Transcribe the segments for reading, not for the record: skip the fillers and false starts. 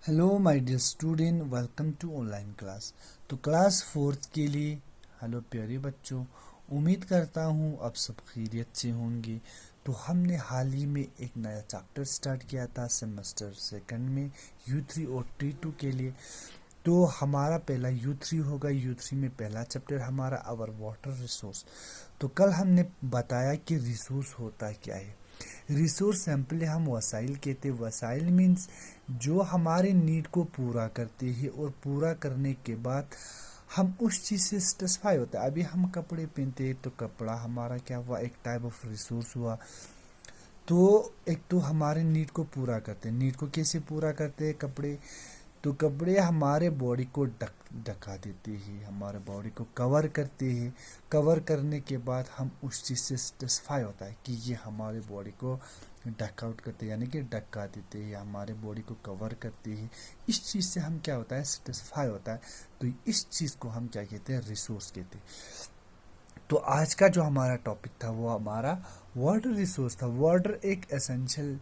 Hello my dear student, welcome to online class. तो class fourth के लिए hello प्यारे बच्चों, उम्मीद करता हूँ अब सब खैरियत से होंगे। तो हमने हाल ही में एक नया चैप्टर स्टार्ट किया था सेमेस्टर सेकंड में U3 और T2 के लिए। तो हमारा पहला U3 होगा। U3 में पहला चैप्टर हमारा आवर वाटर रिसोर्स। तो कल हमने बताया कि रिसोर्स होता क्या है। रिसोर्स सिंपली हम वसाइल कहते हैं। वसाइल मीन्स जो हमारे नीड को पूरा करते हैं और पूरा करने के बाद हम उस चीज़ से सेटिस्फाई होता है। अभी हम कपड़े पहनते हैं तो कपड़ा हमारा क्या हुआ, एक टाइप ऑफ रिसोर्स हुआ। तो एक तो हमारे नीड को पूरा करते हैं। नीड को कैसे पूरा करते हैं? कपड़े। तो कपड़े हमारे बॉडी को ढका देते हैं, हमारे बॉडी को कवर करते हैं। कवर करने के बाद हम उस चीज़ से सेटिस्फाई होता है कि ये हमारे बॉडी को ढक आउट करते हैं, यानी कि ढका देते हैं, हमारे बॉडी को कवर करते हैं। इस चीज़ से हम क्या होता है, सेटिस्फाई होता है। तो इस चीज़ को हम क्या कहते हैं, रिसोर्स कहते हैं। तो आज का जो हमारा टॉपिक था वो हमारा वाटर रिसोर्स था। वाटर एक एसेंशियल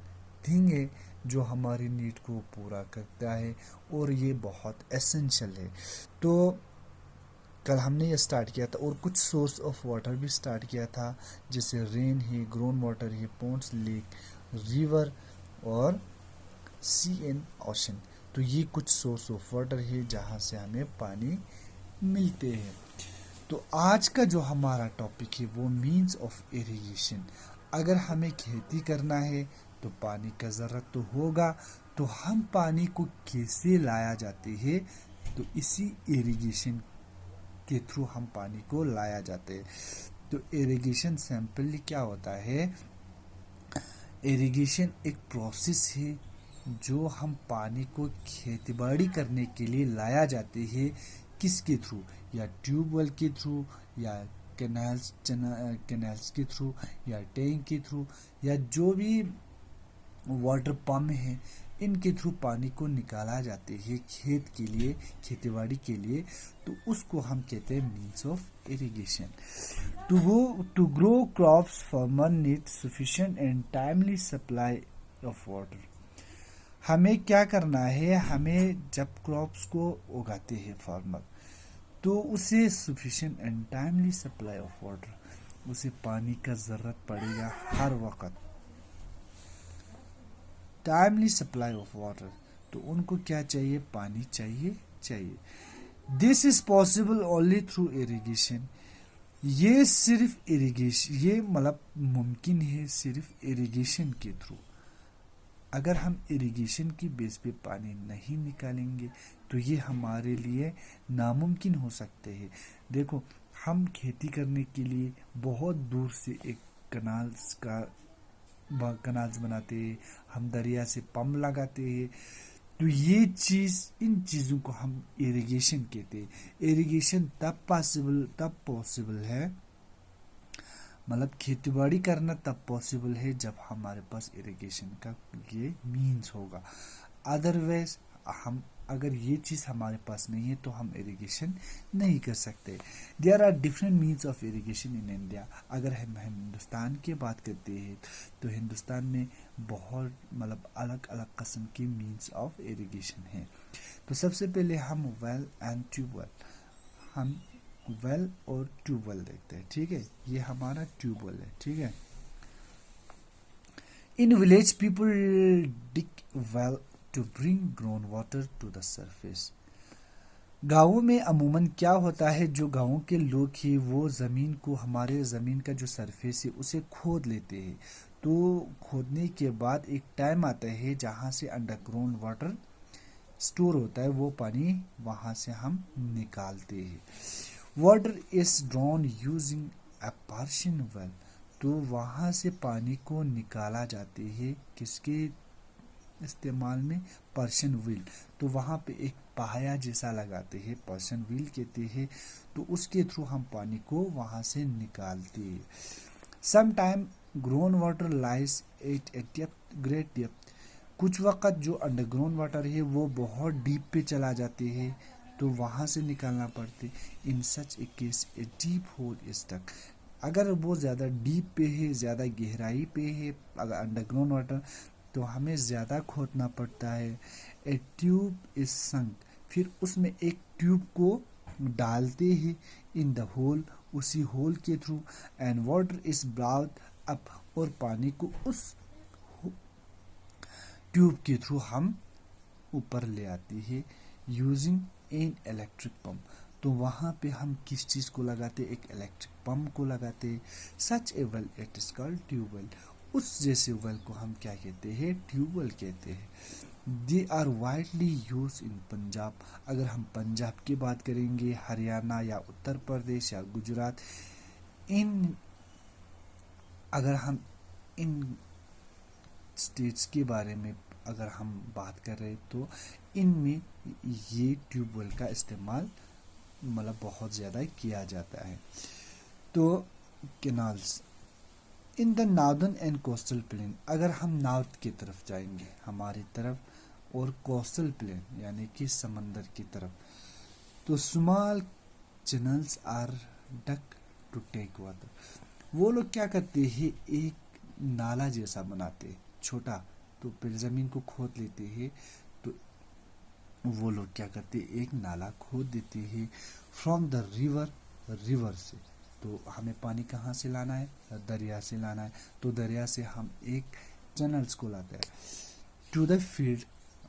थिंग है जो हमारी नीड को पूरा करता है और ये बहुत एसेंशियल है। तो कल हमने ये स्टार्ट किया था और कुछ सोर्स ऑफ वाटर भी स्टार्ट किया था, जैसे रेन है, ग्राउंड वाटर है, पॉन्ड्स, लेक, रिवर और सी एंड ओशन। तो ये कुछ सोर्स ऑफ वाटर है जहाँ से हमें पानी मिलते हैं। तो आज का जो हमारा टॉपिक है वो मीन्स ऑफ इरिगेशन। अगर हमें खेती करना है तो पानी का ज़रूरत तो होगा। तो हम पानी को कैसे लाया जाते हैं? तो इसी इरिगेशन के थ्रू हम पानी को लाया जाते हैं। तो इरिगेशन सिंपली क्या होता है? इरिगेशन एक प्रोसेस है जो हम पानी को खेतीबाड़ी करने के लिए लाया जाते हैं। किसके थ्रू? या ट्यूबवेल के थ्रू, या कैनाल्स के थ्रू, या टैंक के थ्रू, या जो भी वाटर पंप है, इनके थ्रू पानी को निकाला जाते हैं खेत के लिए, खेतीबाड़ी के लिए। तो उसको हम कहते हैं means of irrigation. To grow crops farmer need sufficient and timely supply of water. हमें क्या करना है? हमें जब क्रॉप्स को उगाते हैं फार्मर, तो उसे sufficient and timely supply of water, उसे पानी का ज़रूरत पड़ेगा हर वक्त। टाइमली सप्लाई ऑफ वाटर, तो उनको क्या चाहिए? पानी चाहिए। This is possible only through irrigation. ये सिर्फ इरिगेशन, ये मतलब मुमकिन है सिर्फ इरिगेशन के थ्रू। अगर हम इरिगेशन की बेस पे पानी नहीं निकालेंगे तो ये हमारे लिए नामुमकिन हो सकते हैं। देखो, हम खेती करने के लिए बहुत दूर से एक कनाल्स बनाते हैं, हम दरिया से पंप लगाते हैं। तो ये चीज़, इन चीज़ों को हम इरिगेशन कहते हैं। इरिगेशन तब पॉसिबल है, मतलब खेतीबाड़ी करना तब पॉसिबल है जब हमारे पास इरिगेशन का ये मीन्स होगा। अदरवाइज हम, अगर ये चीज़ हमारे पास नहीं है तो हम इरिगेशन नहीं कर सकते। There are different means of irrigation in India. अगर हम हिंदुस्तान की बात करते हैं तो हिंदुस्तान में बहुत मतलब अलग अलग किस्म के मीन्स ऑफ इरिगेशन हैं। तो सबसे पहले हम वेल एंड ट्यूबवेल, हम वेल और ट्यूबवेल देखते हैं। ठीक है, ये हमारा ट्यूबवेल है। ठीक है, in village people dig well to bring ground water to the surface. गाँवों में अमूमन क्या होता है, जो गाँवों के लोग ही वो ज़मीन को, हमारे ज़मीन का जो सरफेस है उसे खोद लेते हैं। तो खोदने के बाद एक टाइम आता है जहाँ से अंडरग्राउंड वाटर स्टोर होता है, वो पानी वहाँ से हम निकालते हैं। Water is drawn using a Persian well. तो वहाँ से पानी को निकाला जाते हैं किसके इस्तेमाल में? Persian wheel. तो वहाँ पे एक पहाया जैसा लगाते हैं, पर्शियन व्हील कहते हैं। तो उसके थ्रू हम पानी को वहाँ से निकालते हैं। Some time ground water lies at a depth, great depth. कुछ वक्त जो अंडरग्राउंड वाटर है वो बहुत डीप पे चला जाते हैं, तो वहाँ से निकालना पड़ते। In such a case a deep hole is dug. अगर वो ज़्यादा डीप पे है, ज़्यादा गहराई पे है, अगर अंडरग्राउंड वाटर, तो हमें ज़्यादा खोदना पड़ता है। ए ट्यूब इज संक, फिर उसमें एक ट्यूब को डालते हैं इन द होल, उसी होल के through, and water is brought up, और पानी को उस ट्यूब के थ्रू हम ऊपर ले आते हैं यूजिंग एन इलेक्ट्रिक पंप। तो वहाँ पे हम किस चीज़ को लगाते, एक इलेक्ट्रिक पंप को लगाते। Such a well it is called tubewell, उस जैसे वेल को हम क्या कहते हैं, ट्यूबवेल कहते हैं। They are widely use in Punjab, अगर हम पंजाब की बात करेंगे, हरियाणा या उत्तर प्रदेश या गुजरात, इन अगर हम इन स्टेट्स के बारे में अगर हम बात कर रहे तो इनमें ये ट्यूबवेल का इस्तेमाल मतलब बहुत ज़्यादा किया जाता है। तो canals in the northern and coastal plain, अगर हम नॉर्थ की तरफ जाएंगे हमारी तरफ, और कोस्टल प्लेन यानी कि समंदर की तरफ, तो small channels are dug to take water, वो लोग क्या करते हैं, एक नाला जैसा बनाते हैं छोटा, तो फिर ज़मीन को खोद लेते हैं, तो वो लोग क्या करते हैं, एक नाला खोद देते हैं फ्रॉम द रिवर से। तो हमें पानी कहाँ से लाना है, दरिया से लाना है, तो दरिया से हम एक चैनल्स को लाते हैं टू द फील्ड,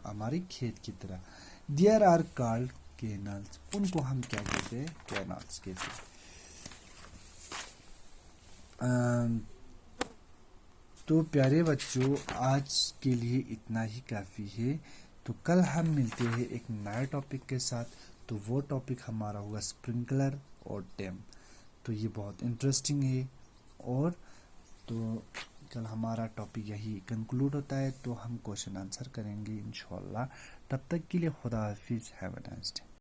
हमारे खेत की तरह। देयर आर कॉल्ड कैनल्स, उनको हम क्या कहते हैं, कैनल्स कहते हैं। तो प्यारे बच्चों, आज के लिए इतना ही काफ़ी है। तो कल हम मिलते हैं एक नए टॉपिक के साथ, तो वो टॉपिक हमारा होगा स्प्रिंकलर और डैम। तो ये बहुत इंटरेस्टिंग है, और तो कल हमारा टॉपिक यही कंक्लूड होता है, तो हम क्वेश्चन आंसर करेंगे इंशाल्लाह। तब तक के लिए खुदा हाफिज़, हैव अ नाइस डे।